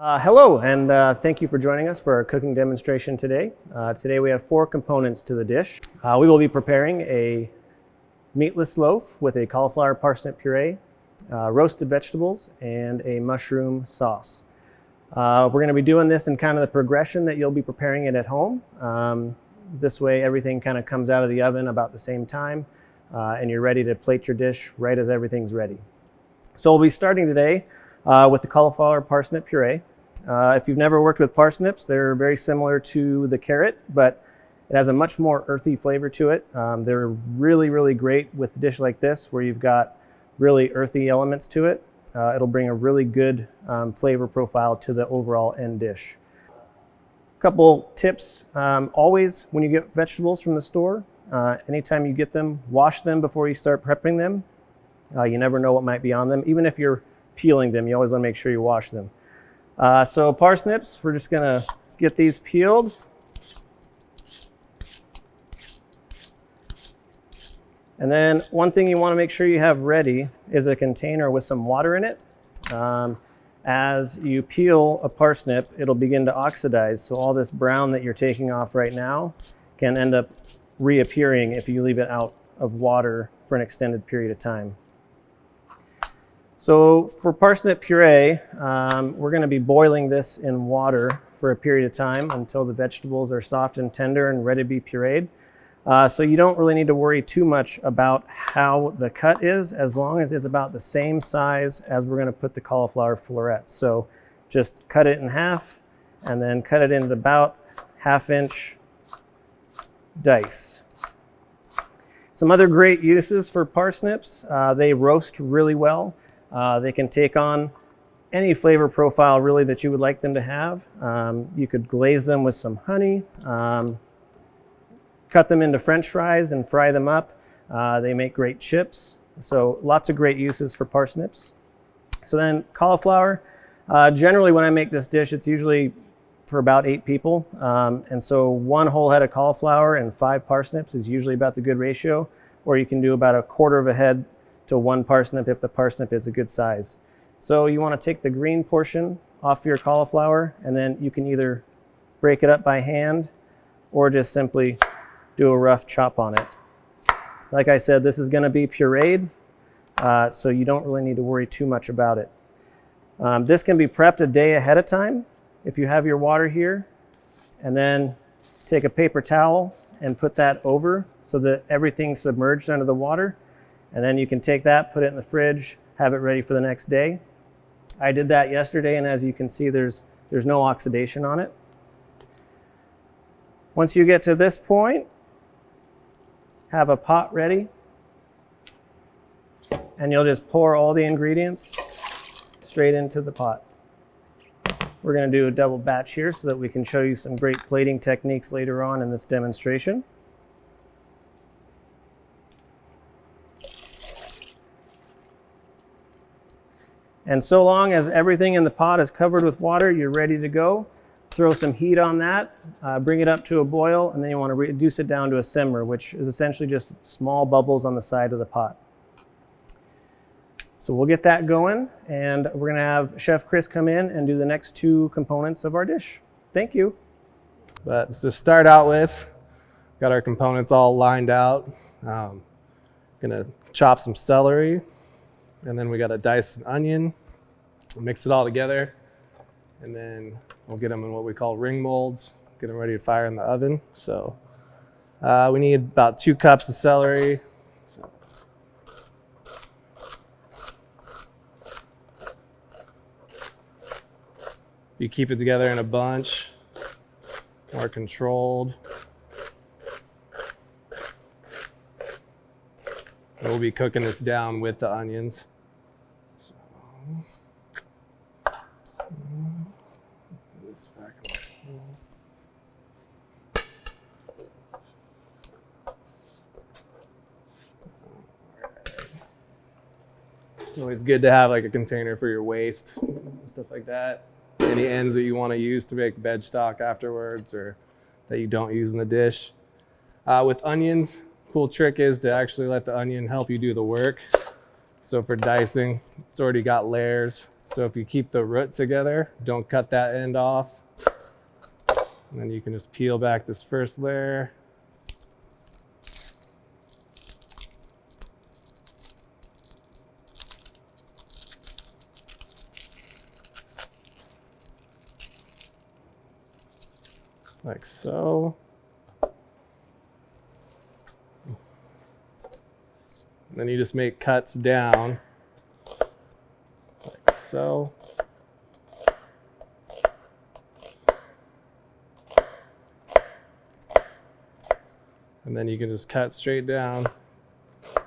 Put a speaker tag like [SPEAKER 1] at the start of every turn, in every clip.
[SPEAKER 1] Hello, and thank you for joining us for our cooking demonstration today. Today we have 4 components to the dish. We will be preparing a meatless loaf with a cauliflower parsnip puree, roasted vegetables, and a mushroom sauce. We're going to be doing this in kind of the progression that you'll be preparing it at home. This way everything kind of comes out of the oven about the same time, and you're ready to plate your dish right as everything's ready. So we'll be starting today with the cauliflower parsnip puree. If you've never worked with parsnips, they're very similar to the carrot, but it has a much more earthy flavor to it. They're really, really great with a dish like this where you've got really earthy elements to it. It'll bring a really good flavor profile to the overall end dish. A couple tips, always when you get vegetables from the store, anytime you get them, wash them before you start prepping them. You never know what might be on them. Even if you're peeling them, you always want to make sure you wash them. So parsnips, we're just gonna get these peeled. And then one thing you want to make sure you have ready is a container with some water in it. As you peel a parsnip, it'll begin to oxidize. So all this brown that you're taking off right now can end up reappearing if you leave it out of water for an extended period of time. So for parsnip puree, we're going to be boiling this in water for a period of time until the vegetables are soft and tender and ready to be pureed. So you don't really need to worry too much about how the cut is, as long as it's about the same size as we're going to put the cauliflower florets. So just cut it in half and then cut it into about 1/2 inch dice. Some other great uses for parsnips, they roast really well. They can take on any flavor profile really that you would like them to have. You could glaze them with some honey, cut them into French fries and fry them up. They make great chips. So lots of great uses for parsnips. So then cauliflower, generally when I make this dish, it's usually for about 8 people. And so 1 whole head of cauliflower and 5 parsnips is usually about the good ratio, or you can do about 1/4 of a head to 1 parsnip if the parsnip is a good size. So you want to take the green portion off your cauliflower, and then you can either break it up by hand or just simply do a rough chop on it. Like I said, this is going to be pureed, so you don't really need to worry too much about it. This can be prepped a day ahead of time if you have your water here, and then take a paper towel and put that over so that everything's submerged under the water. And then you can take that, put it in the fridge, have it ready for the next day. I did that yesterday, and as you can see, there's no oxidation on it. Once you get to this point, have a pot ready, and you'll just pour all the ingredients straight into the pot. We're going to do a double batch here so that we can show you some great plating techniques later on in this demonstration. And so long as everything in the pot is covered with water, you're ready to go. Throw some heat on that, bring it up to a boil, and then you want to reduce it down to a simmer, which is essentially just small bubbles on the side of the pot. So we'll get that going, and we're going to have Chef Chris come in and do the next 2 components of our dish. Thank you.
[SPEAKER 2] But to start out with, got our components all lined out. Gonna chop some celery. And then we got to dice an onion, mix it all together, and then we'll get them in what we call ring molds, get them ready to fire in the oven. So we need about 2 cups of celery. If you keep it together in a bunch, more controlled. We'll be cooking this down with the onions. It's always good to have like a container for your waste, stuff like that. Any ends that you want to use to make veg stock afterwards or that you don't use in the dish. With onions, cool trick is to actually let the onion help you do the work. So for dicing, it's already got layers. So if you keep the root together, don't cut that end off. And then you can just peel back this first layer. Like so. And then you just make cuts down, like so. And then you can just cut straight down,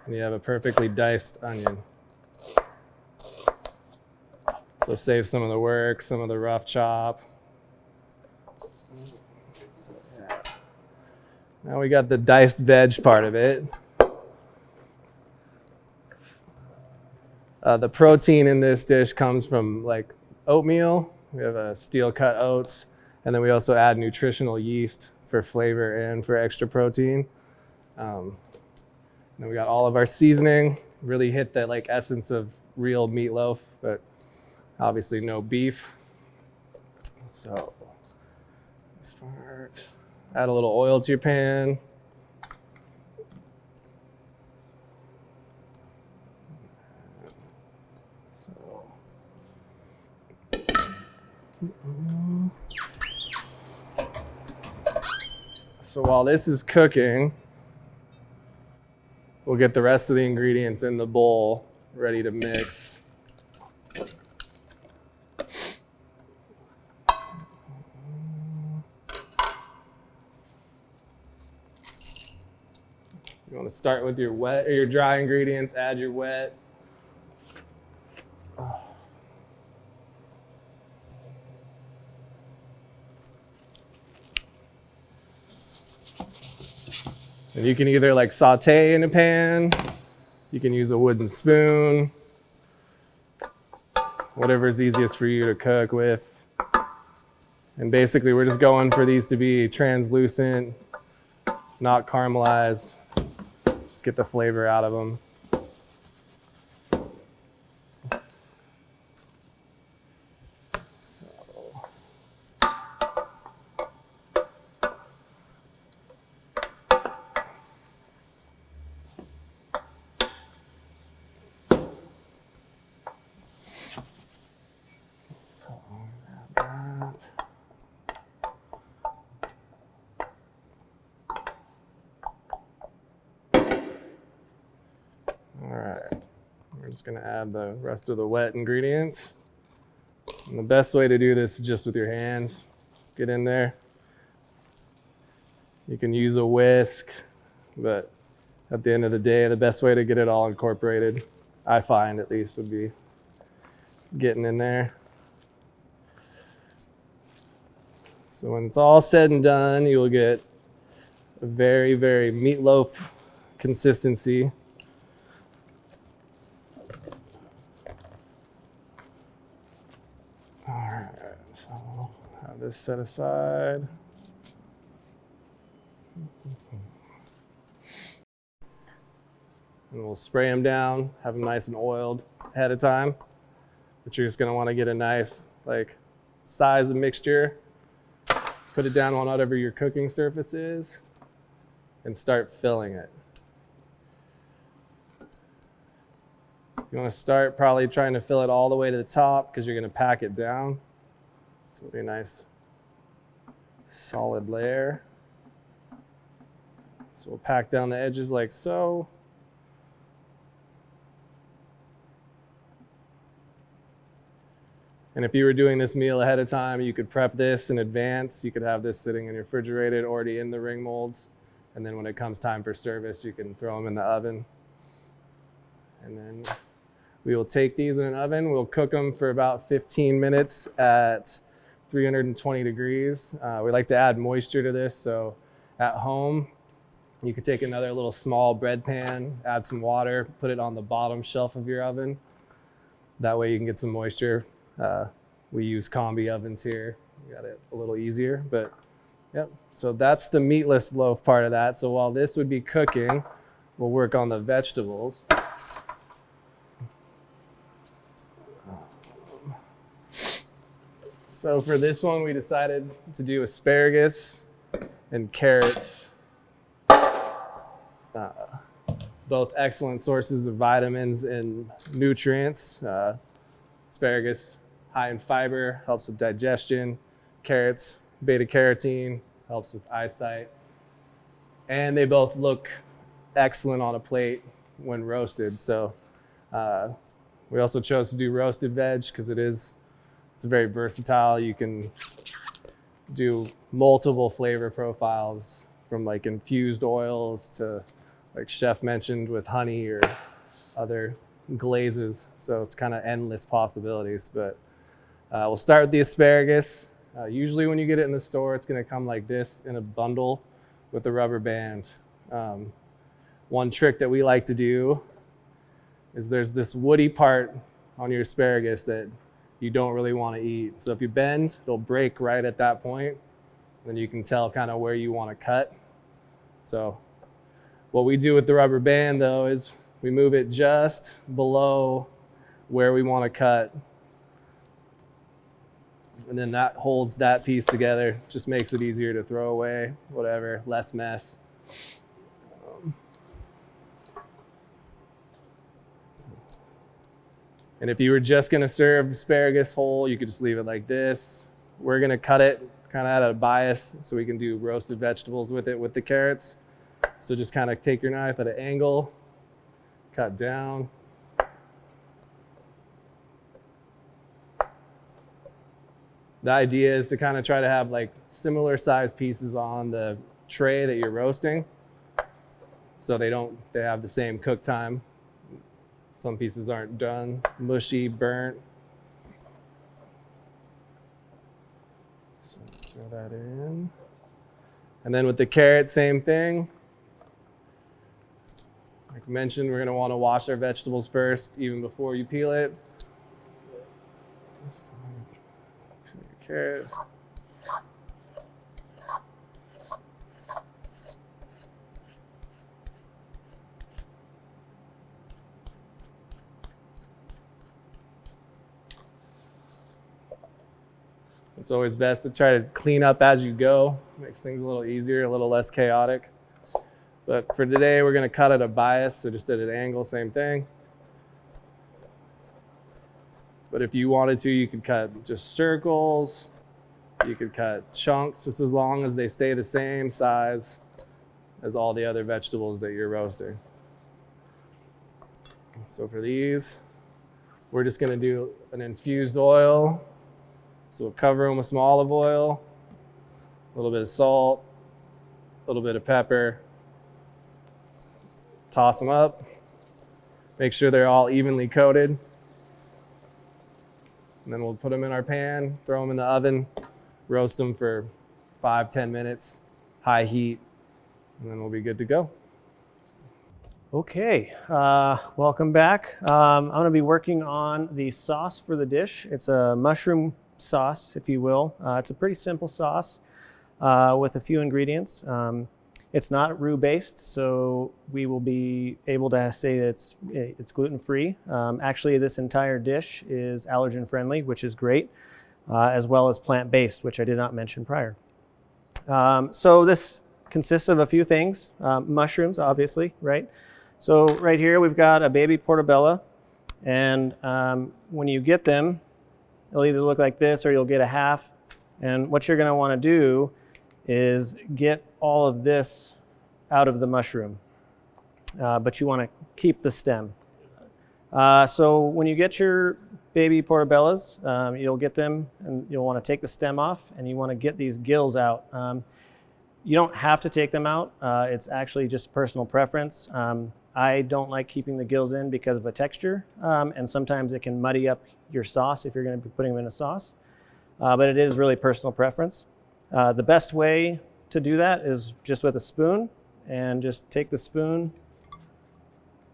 [SPEAKER 2] and you have a perfectly diced onion. So save some of the work, some of the rough chop. So, yeah. Now we got the diced veg part of it. The protein in this dish comes from like oatmeal. We have steel cut oats, and then we also add nutritional yeast for flavor and for extra protein. Then we got all of our seasoning. Really hit the like essence of real meatloaf, but obviously no beef. So this part, add a little oil to your pan. So while this is cooking, we'll get the rest of the ingredients in the bowl ready to mix. You want to start with your wet or your dry ingredients, add your wet. And you can either like saute in a pan, you can use a wooden spoon, whatever is easiest for you to cook with. And basically we're just going for these to be translucent, not caramelized. Just get the flavor out of them. We're just gonna add the rest of the wet ingredients. And the best way to do this is just with your hands. Get in there. You can use a whisk, but at the end of the day, the best way to get it all incorporated, I find at least, would be getting in there. So when it's all said and done, you will get a very, very meatloaf consistency. All right, so I'll have this set aside. And we'll spray them down, have them nice and oiled ahead of time. But you're just gonna wanna get a nice like size of mixture. Put it down on whatever your cooking surface is and start filling it. You want to start probably trying to fill it all the way to the top because you're going to pack it down. So it'll be a nice solid layer. So we'll pack down the edges like so. And if you were doing this meal ahead of time, you could prep this in advance. You could have this sitting in your refrigerator already in the ring molds. And then when it comes time for service, you can throw them in the oven. And then we will take these in an oven. We'll cook them for about 15 minutes at 320 degrees. We like to add moisture to this. So at home, you could take another little small bread pan, add some water, put it on the bottom shelf of your oven. That way you can get some moisture. We use combi ovens here. We got it a little easier, but yep. So that's the meatless loaf part of that. So while this would be cooking, we'll work on the vegetables. So for this one, we decided to do asparagus and carrots. Both excellent sources of vitamins and nutrients. Asparagus, high in fiber, helps with digestion. Carrots, beta carotene, helps with eyesight. And they both look excellent on a plate when roasted. So we also chose to do roasted veg because it's very versatile. You can do multiple flavor profiles from like infused oils to, like Chef mentioned, with honey or other glazes. So it's kind of endless possibilities. But we'll start with the asparagus. Usually when you get it in the store, it's going to come like this in a bundle with the rubber band. One trick that we like to do is there's this woody part on your asparagus that you don't really want to eat. So if you bend, it'll break right at that point. Then you can tell kind of where you want to cut. So what we do with the rubber band though is we move it just below where we want to cut. And then that holds that piece together, just makes it easier to throw away, whatever, less mess. And if you were just gonna serve asparagus whole, you could just leave it like this. We're gonna cut it kind of at a bias so we can do roasted vegetables with it with the carrots. So just kind of take your knife at an angle, cut down. The idea is to kind of try to have like similar size pieces on the tray that you're roasting, so they have the same cook time. Some pieces aren't done, mushy, burnt. So throw that in. And then with the carrot, same thing. Like mentioned, we're gonna want to wash our vegetables first, even before you peel it. Carrot. It's always best to try to clean up as you go. Makes things a little easier, a little less chaotic. But for today, we're gonna cut at a bias, so just at an angle, same thing. But if you wanted to, you could cut just circles. You could cut chunks, just as long as they stay the same size as all the other vegetables that you're roasting. So for these, we're just gonna do an infused oil. So we'll cover them with some olive oil, a little bit of salt, a little bit of pepper. Toss them up. Make sure they're all evenly coated. And then we'll put them in our pan, throw them in the oven, roast them for 5-10 minutes, high heat, and then we'll be good to go.
[SPEAKER 1] Okay, welcome back. I'm gonna be working on the sauce for the dish. It's a mushroom sauce, if you will. It's a pretty simple sauce with a few ingredients. It's not roux based, so we will be able to say that it's gluten-free. Actually, this entire dish is allergen friendly, which is great, as well as plant-based, which I did not mention prior. So this consists of a few things. Mushrooms, obviously, right? So right here, we've got a baby portobello, and when you get them, it'll either look like this or you'll get a half. And what you're gonna wanna do is get all of this out of the mushroom, but you wanna keep the stem. So when you get your baby portobellos, you'll get them and you'll wanna take the stem off and you wanna get these gills out. You don't have to take them out. It's actually just personal preference. I don't like keeping the gills in because of the texture, and sometimes it can muddy up your sauce if you're gonna be putting them in a sauce, but it is really personal preference. The best way to do that is just with a spoon, and just take the spoon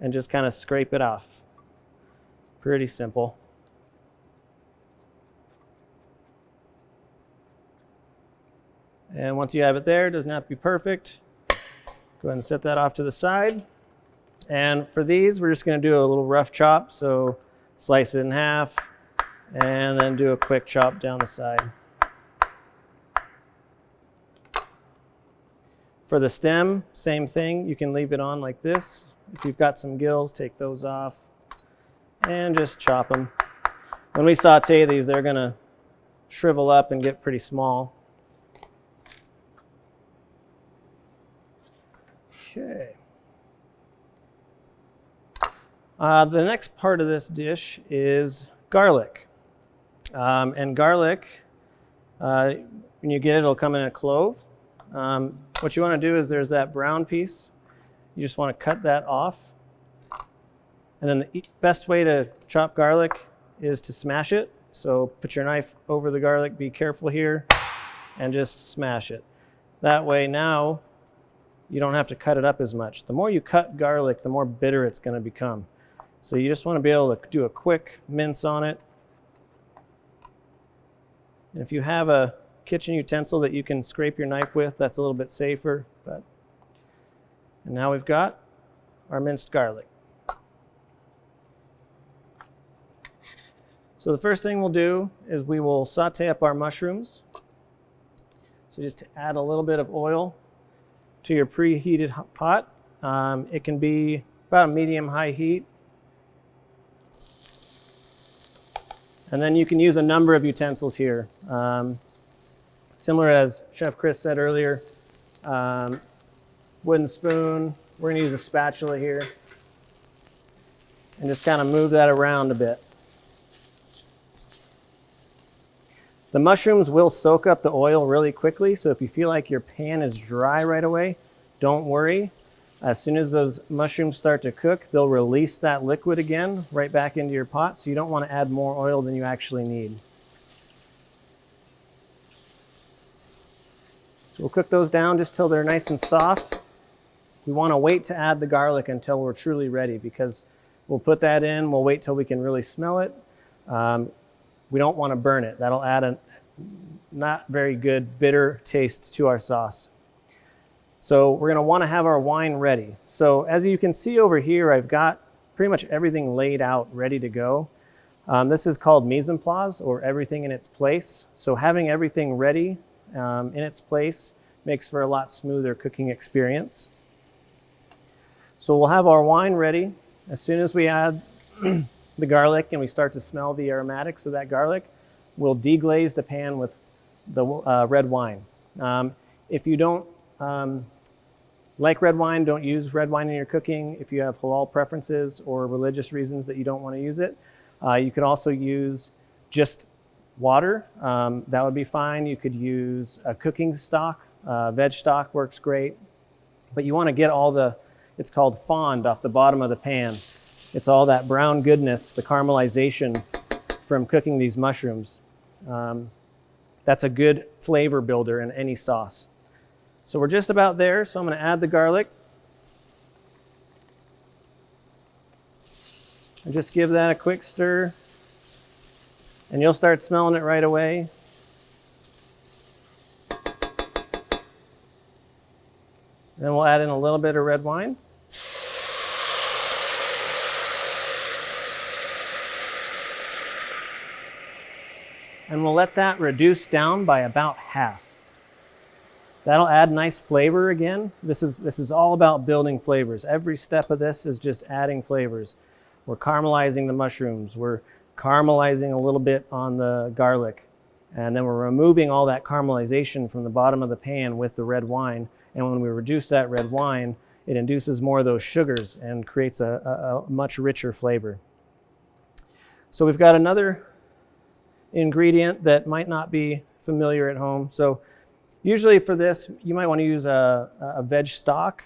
[SPEAKER 1] and just kind of scrape it off. Pretty simple. And once you have it there, it doesn't have to be perfect. Go ahead and set that off to the side. And for these, we're just gonna do a little rough chop. So slice it in half And then do a quick chop down the side. For the stem, same thing. You can leave it on like this. If you've got some gills, take those off and just chop them. When we saute these, they're going to shrivel up and get pretty small. Okay. The next part of this dish is garlic. And garlic, when you get it, it'll come in a clove. What you want to do is there's that brown piece. You just want to cut that off. And then the best way to chop garlic is to smash it. So put your knife over the garlic, be careful here, and just smash it. That way now you don't have to cut it up as much. The more you cut garlic, the more bitter it's going to become. So you just want to be able to do a quick mince on it. And if you have a kitchen utensil that you can scrape your knife with, that's a little bit safer. And now we've got our minced garlic. So the first thing we'll do is we will saute up our mushrooms. So just add a little bit of oil to your preheated pot. It can be about a medium-high heat. And then you can use a number of utensils here. Similar as Chef Chris said earlier, wooden spoon. We're going to use a spatula here and just kind of move that around a bit. The mushrooms will soak up the oil really quickly, so if you feel like your pan is dry right away, don't worry. As soon as those mushrooms start to cook, they'll release that liquid again right back into your pot, so you don't want to add more oil than you actually need. So we'll cook those down just till they're nice and soft. We want to wait to add the garlic until we're truly ready, because we'll put that in, we'll wait till we can really smell it. We don't want to burn it. That'll add a not very good bitter taste to our sauce. So we're going to want to have our wine ready. So as you can see over here, I've got pretty much everything laid out, ready to go. This is called mise en place, or everything in its place. So having everything ready in its place makes for a lot smoother cooking experience. So we'll have our wine ready. As soon as we add the garlic and we start to smell the aromatics of that garlic, we'll deglaze the pan with the red wine. If you don't like red wine, don't use red wine in your cooking. If you have halal preferences or religious reasons that you don't want to use it, you could also use just water. That would be fine. You could use a cooking stock. Veg stock works great. But you want to get all the, it's called fond, off the bottom of the pan. It's all that brown goodness, the caramelization from cooking these mushrooms. That's a good flavor builder in any sauce. So we're just about there, so I'm going to add the garlic. And just give that a quick stir. And you'll start smelling it right away. Then we'll add in a little bit of red wine. And we'll let that reduce down by about half. That'll add nice flavor again. This is all about building flavors. Every step of this is just adding flavors. We're caramelizing the mushrooms. We're caramelizing a little bit on the garlic. And then we're removing all that caramelization from the bottom of the pan with the red wine. And when we reduce that red wine, it induces more of those sugars and creates a much richer flavor. So we've got another ingredient that might not be familiar at home. So usually for this, you might want to use a veg stock.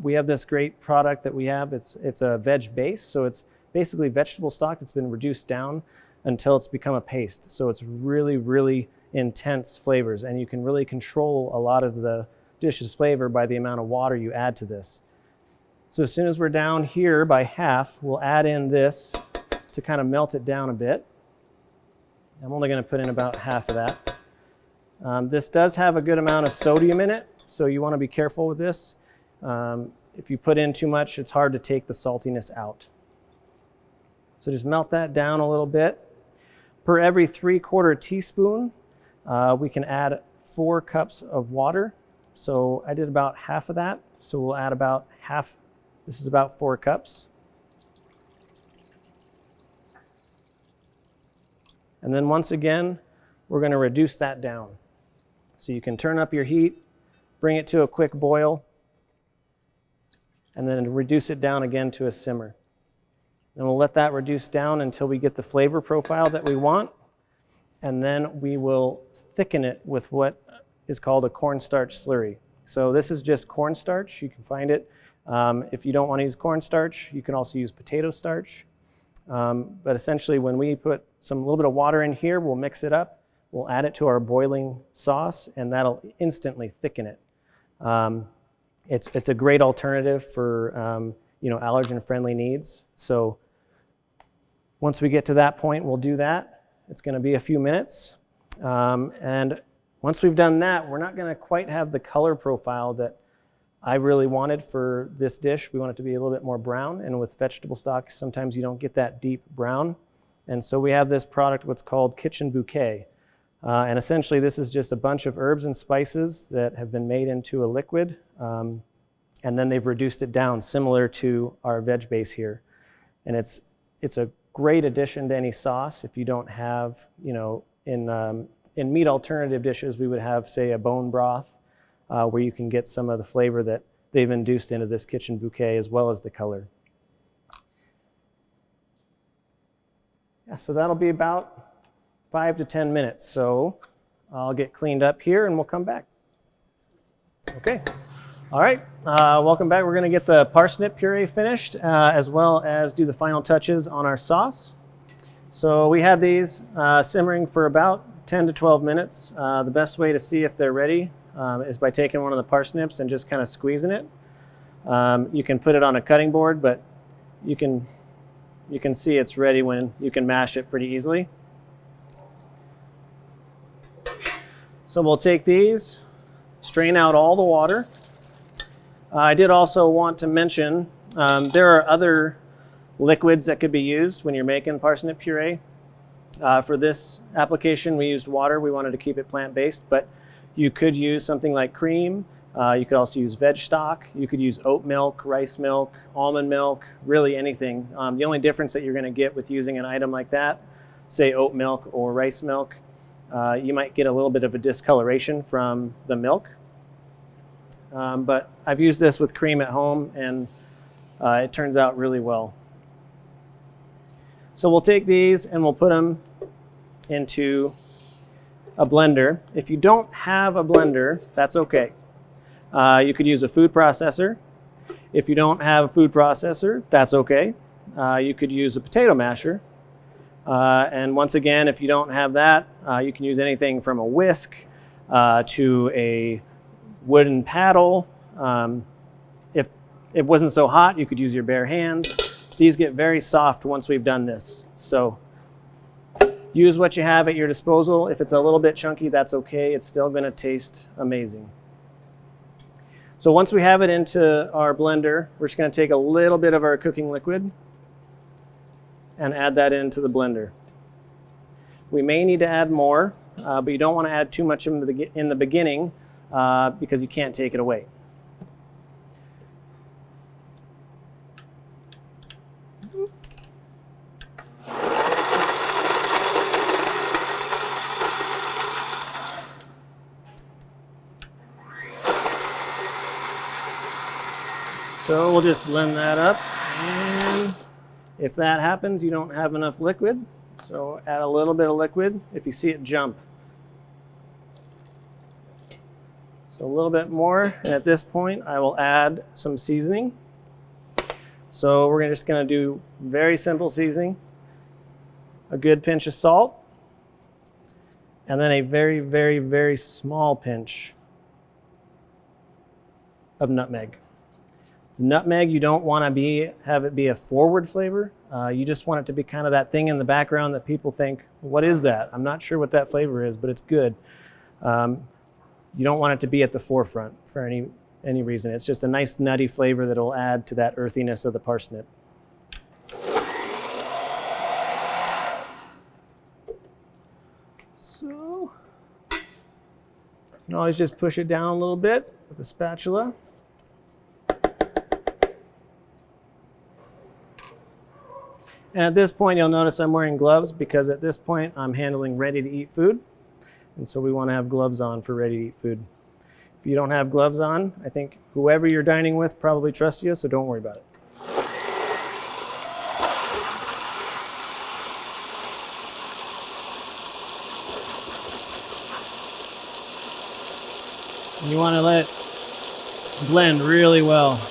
[SPEAKER 1] We have this great product that we have. It's a veg base, so it's basically vegetable stock that's been reduced down until it's become a paste. So it's really, really intense flavors, and you can really control a lot of the dish's flavor by the amount of water you add to this. So as soon as we're down here by half, we'll add in this to kind of melt it down a bit. I'm only going to put in about half of that. This does have a good amount of sodium in it, so you want to be careful with this. If you put in too much, it's hard to take the saltiness out. So just melt that down a little bit. Per every 3/4 teaspoon, we can add 4 cups of water. So I did about half of that. So we'll add about half. This is about 4 cups. And then once again, we're going to reduce that down. So you can turn up your heat, bring it to a quick boil, and then reduce it down again to a simmer. And we'll let that reduce down until we get the flavor profile that we want. And then we will thicken it with what is called a cornstarch slurry. So this is just cornstarch. You can find it. If you don't want to use cornstarch, you can also use potato starch. But essentially, when we put a little bit of water in here, we'll mix it up. We'll add it to our boiling sauce, and that'll instantly thicken it. It's a great alternative for allergen-friendly needs. So once we get to that point, we'll do that. It's going to be a few minutes. And once we've done that, we're not going to quite have the color profile that I really wanted for this dish. We want it to be a little bit more brown. And with vegetable stock, sometimes you don't get that deep brown. And so we have this product, what's called Kitchen Bouquet. And essentially, this is just a bunch of herbs and spices that have been made into a liquid. And then they've reduced it down, similar to our veg base here. And it's a great addition to any sauce. If you don't have, in meat alternative dishes, we would have, say, a bone broth, where you can get some of the flavor that they've induced into this Kitchen Bouquet, as well as the color. Yeah, so that'll be about 5 to 10 minutes. So I'll get cleaned up here and we'll come back. Okay. All right, welcome back. We're going to get the parsnip puree finished, as well as do the final touches on our sauce. So we had these simmering for about 10 to 12 minutes. The best way to see if they're ready is by taking one of the parsnips and just kind of squeezing it. You can put it on a cutting board, but you can see it's ready when you can mash it pretty easily. So we'll take these, strain out all the water. I did also want to mention there are other liquids that could be used when you're making parsnip puree. For this application, we used water. We wanted to keep it plant-based, but you could use something like cream. You could also use veg stock. You could use oat milk, rice milk, almond milk, really anything. The only difference that you're going to get with using an item like that, say oat milk or rice milk, you might get a little bit of a discoloration from the milk. But I've used this with cream at home, and it turns out really well. So we'll take these and we'll put them into a blender. If you don't have a blender, that's okay. You could use a food processor. If you don't have a food processor, that's okay. You could use a potato masher. And once again, if you don't have that, you can use anything from a whisk to a wooden paddle. If it wasn't so hot, you could use your bare hands. These get very soft once we've done this. So use what you have at your disposal. If it's a little bit chunky, that's okay. It's still going to taste amazing. So once we have it into our blender, we're just going to take a little bit of our cooking liquid and add that into the blender. We may need to add more, but you don't want to add too much in the beginning because you can't take it away. So we'll just blend that up, and if that happens, you don't have enough liquid, so add a little bit of liquid if you see it jump. So a little bit more, and at this point I will add some seasoning. So we're just going to do very simple seasoning, a good pinch of salt, and then a very, very, very small pinch of nutmeg. Nutmeg, you don't want to have it be a forward flavor. You just want it to be kind of that thing in the background that people think, what is that? I'm not sure what that flavor is, but it's good. You don't want it to be at the forefront for any reason. It's just a nice nutty flavor that will add to that earthiness of the parsnip. You can always just push it down a little bit with a spatula. And at this point, you'll notice I'm wearing gloves because at this point, I'm handling ready-to-eat food. And so we want to have gloves on for ready-to-eat food. If you don't have gloves on, I think whoever you're dining with probably trusts you, so don't worry about it. And you want to let it blend really well.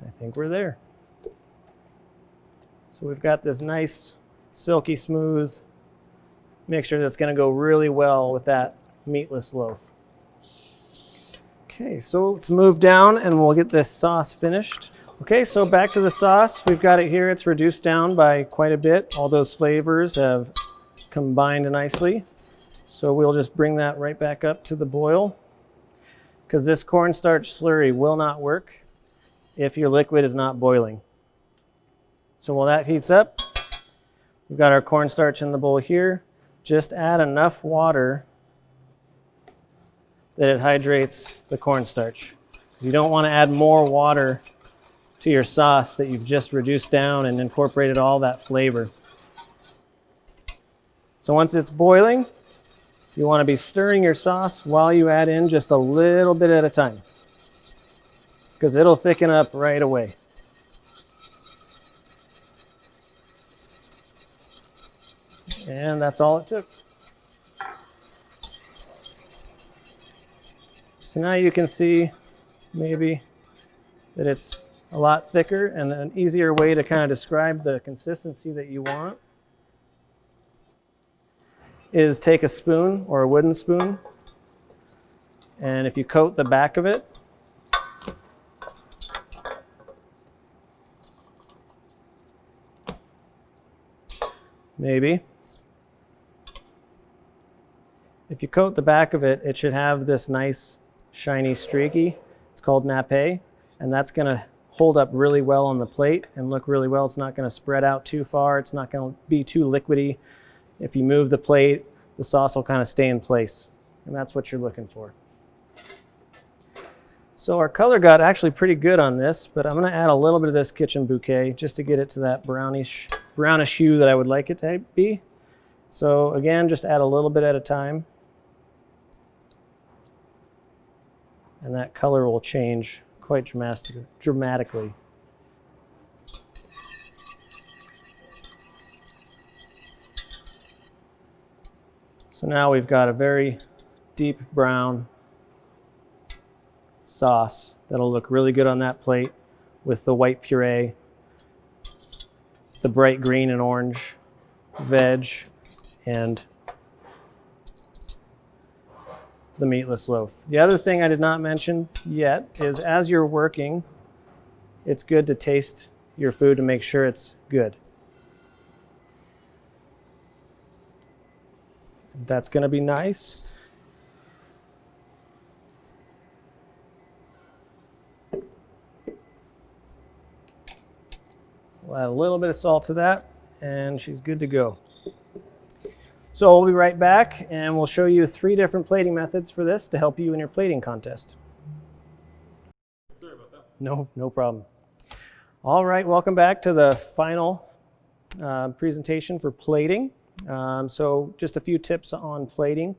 [SPEAKER 1] I think we're there. So we've got this nice, silky smooth mixture that's going to go really well with that meatless loaf. Okay, so let's move down and we'll get this sauce finished. Okay, so back to the sauce. We've got it here. It's reduced down by quite a bit. All those flavors have combined nicely. So we'll just bring that right back up to the boil because this cornstarch slurry will not work if your liquid is not boiling. So while that heats up, we've got our cornstarch in the bowl here. Just add enough water that it hydrates the cornstarch. You don't want to add more water to your sauce that you've just reduced down and incorporated all that flavor. So once it's boiling, you want to be stirring your sauce while you add in just a little bit at a time, because it'll thicken up right away. And that's all it took. So now you can see maybe that it's a lot thicker, and an easier way to kind of describe the consistency that you want is take a spoon or a wooden spoon, and if you coat the back of it, maybe. If you coat the back of it, it should have this nice shiny streaky. It's called nappe, and that's going to hold up really well on the plate and look really well. It's not going to spread out too far. It's not going to be too liquidy. If you move the plate, the sauce will kind of stay in place, and that's what you're looking for. So our color got actually pretty good on this, but I'm going to add a little bit of this kitchen bouquet just to get it to that brownish hue that I would like it to be. So again, just add a little bit at a time, and that color will change quite dramatically. So now we've got a very deep brown sauce that'll look really good on that plate with the white puree, the bright green and orange veg, and the meatless loaf. The other thing I did not mention yet is as you're working, it's good to taste your food to make sure it's good. That's going to be nice. We'll add a little bit of salt to that, and she's good to go. So we'll be right back, and we'll show you 3 different plating methods for this to help you in your plating contest.
[SPEAKER 2] Sorry about that.
[SPEAKER 1] No problem. All right, welcome back to the final presentation for plating. So just a few tips on plating.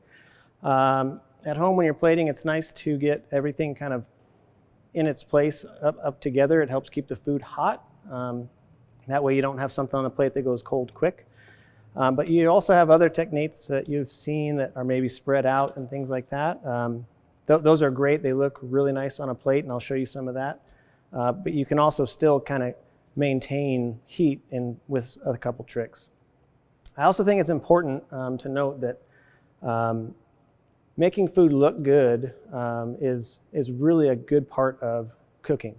[SPEAKER 1] At home when you're plating, it's nice to get everything kind of in its place up together. It helps keep the food hot. That way you don't have something on the plate that goes cold quick. But you also have other techniques that you've seen that are maybe spread out and things like that. Those are great. They look really nice on a plate, and I'll show you some of that. But you can also still kind of maintain heat with a couple tricks. I also think it's important to note that making food look good is really a good part of cooking.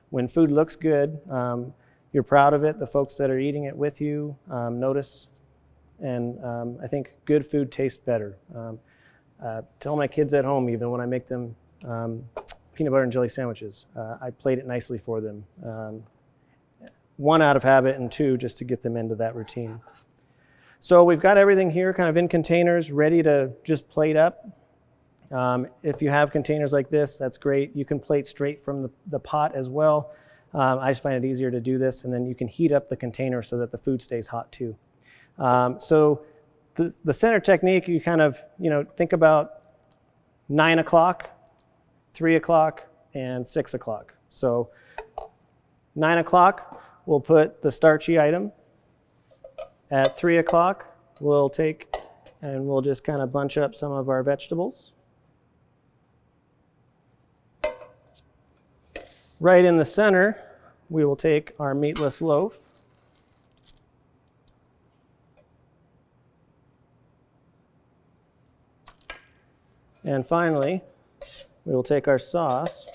[SPEAKER 1] When food looks good, you're proud of it. The folks that are eating it with you notice, and I think good food tastes better. Tell my kids at home, even when I make them peanut butter and jelly sandwiches, I plate it nicely for them. one, out of habit, and two, just to get them into that routine. So we've got everything here kind of in containers ready to just plate up. If you have containers like this, that's great. You can plate straight from the pot as well. I just find it easier to do this, and then you can heat up the container so that the food stays hot too. So the center technique, you kind of, think about 9 o'clock, 3 o'clock, and 6 o'clock. So 9 o'clock, we'll put the starchy item. At 3 o'clock, we'll take and we'll just kind of bunch up some of our vegetables. Right in the center, we will take our meatless loaf. And finally, we will take our sauce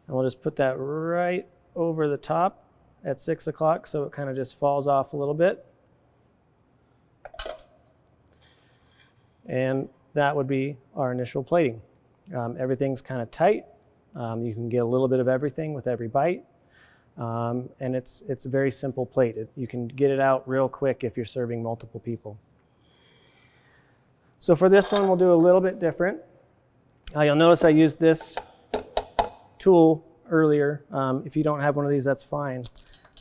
[SPEAKER 1] and we'll just put that right over the top at 6 o'clock so it kind of just falls off a little bit. And that would be our initial plating. Everything's kind of tight. You can get a little bit of everything with every bite. And it's a very simple plate. You can get it out real quick if you're serving multiple people. So for this one, we'll do a little bit different. You'll notice I used this tool earlier. If you don't have one of these, that's fine.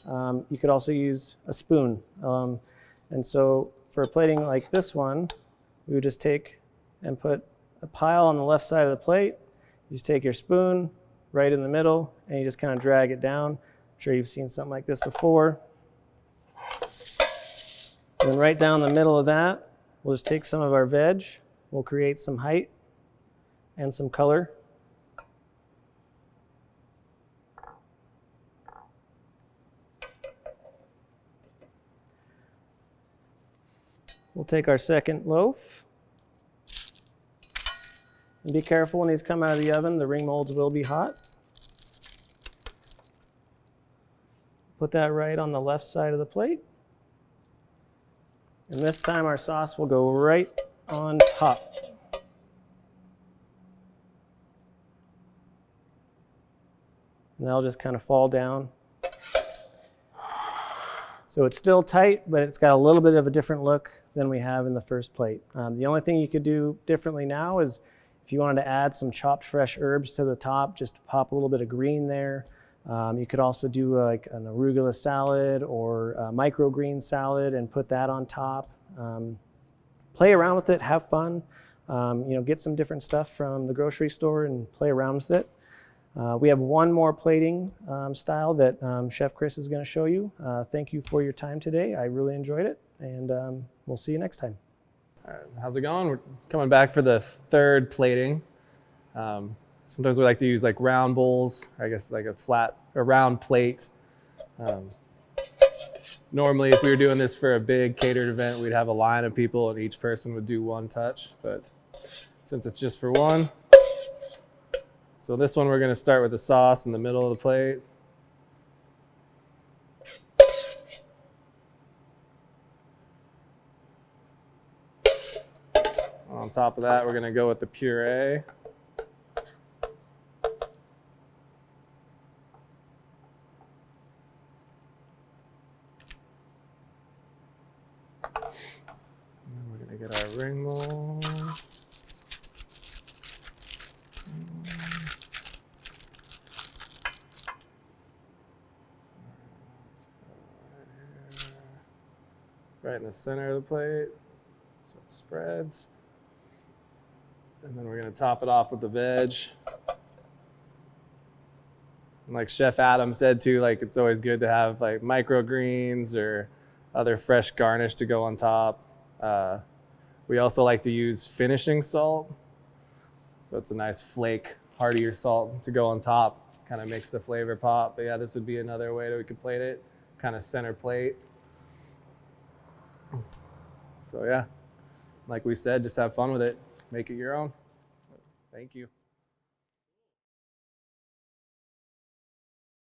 [SPEAKER 1] You could also use a spoon. And so for plating like this one, we would just take and put a pile on the left side of the plate. You just take your spoon right in the middle and you just kind of drag it down. I'm sure you've seen something like this before. And then right down the middle of that, we'll just take some of our veg. We'll create some height and some color. We'll take our second loaf. And be careful when these come out of the oven, the ring molds will be hot. Put that right on the left side of the plate. And this time our sauce will go right on top. And that'll just kind of fall down. So it's still tight, but it's got a little bit of a different look than we have in the first plate. The only thing you could do differently now is if you wanted to add some chopped fresh herbs to the top, just pop a little bit of green there. You could also do like an arugula salad or a microgreen salad and put that on top. Play around with it, have fun. Get some different stuff from the grocery store and play around with it. We have one more plating style that Chef Chris is going to show you. Thank you for your time today. I really enjoyed it, and we'll see you next time.
[SPEAKER 2] All right, how's it going? We're coming back for the third plating. Sometimes we like to use like round bowls, I guess like a round plate. Normally, if we were doing this for a big catered event, we'd have a line of people and each person would do one touch. But since it's just for one, so this one we're going to start with the sauce in the middle of the plate. On top of that, we're going to go with the puree. And then we're going to get our ring mold. Right in the center of the plate, so it spreads. And then we're gonna top it off with the veg. And like Chef Adam said too, like it's always good to have like microgreens or other fresh garnish to go on top. We also like to use finishing salt. So it's a nice flake, heartier salt to go on top, kind of makes the flavor pop. But yeah, this would be another way that we could plate it, kind of center plate. So yeah, like we said, just have fun with it. Make it your own. Thank you.